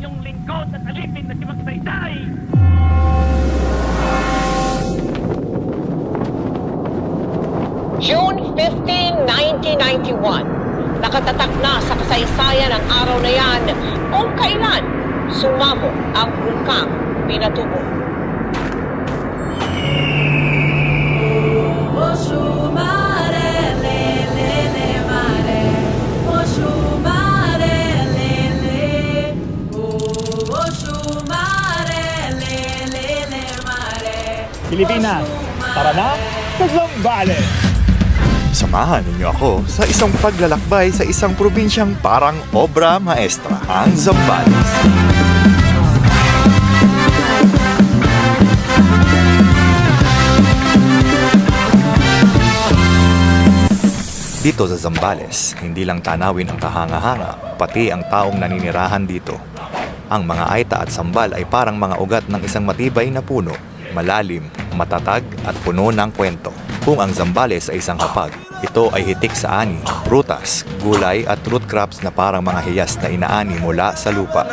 inyong lingkod at alipin na si Magsaysay! June 15, 1991. Nakatatak na sa kasaysayan ang araw na yan kung kailan sumamo ang bulkang Pinatubo. Pilipinas, tara na sa Zambales! Samahan ninyo ako sa isang paglalakbay sa isang probinsyang parang obra maestra, ang Zambales. Dito sa Zambales, hindi lang tanawin ang kahanga-hanga, pati ang taong naninirahan dito. Ang mga aita at sambal ay parang mga ugat ng isang matibay na puno, malalim, matatag at puno ng kwento. Kung ang Zambales ay isang hapag, ito ay hitik sa ani, prutas, gulay at root crops na parang mga hiyas na inaani mula sa lupa.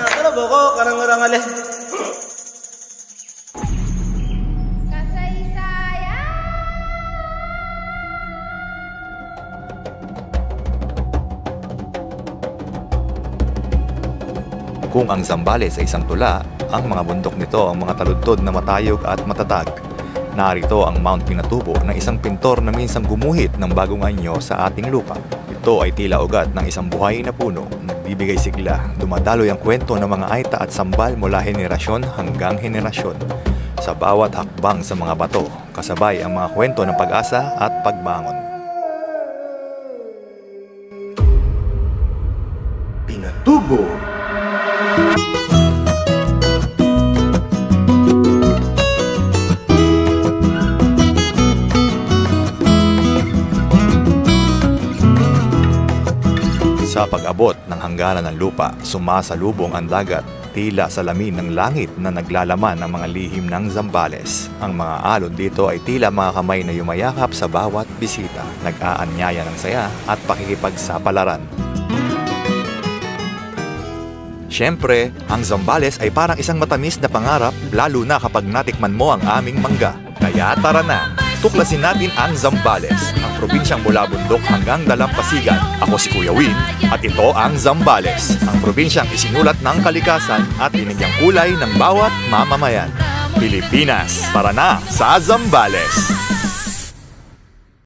Kung ang Zambales ay isang tula, ang mga bundok nito ang mga taludtod na matayog at matatag. Narito ang Mount Pinatubo na isang pintor na minsang gumuhit ng bagong anyo sa ating lupa. Ito ay tila ugat ng isang buhay na puno, nagbibigay sigla, dumadaloy ang kwento ng mga aita at sambal mula henerasyon hanggang henerasyon. Sa bawat hakbang sa mga bato, kasabay ang mga kwento ng pag-asa at pagbangon. Pinatubo! Sa pag-abot ng hangganan ng lupa, sumasalubong ang dagat, tila salamin ng langit na naglalaman ng mga lihim ng Zambales. Ang mga alon dito ay tila mga kamay na yumayakap sa bawat bisita, nag-aanyaya ng saya at pakikipagsapalaran. Siyempre, ang Zambales ay parang isang matamis na pangarap, lalo na kapag natikman mo ang aming mangga. Kaya tara na, tuklasin natin ang Zambales, ang probinsyang mula bundok hanggang dalampasigan. Ako si Kuya Win, at ito ang Zambales, ang probinsyang isinulat ng kalikasan at binigyang kulay ng bawat mamamayan. Pilipinas, tara na sa Zambales!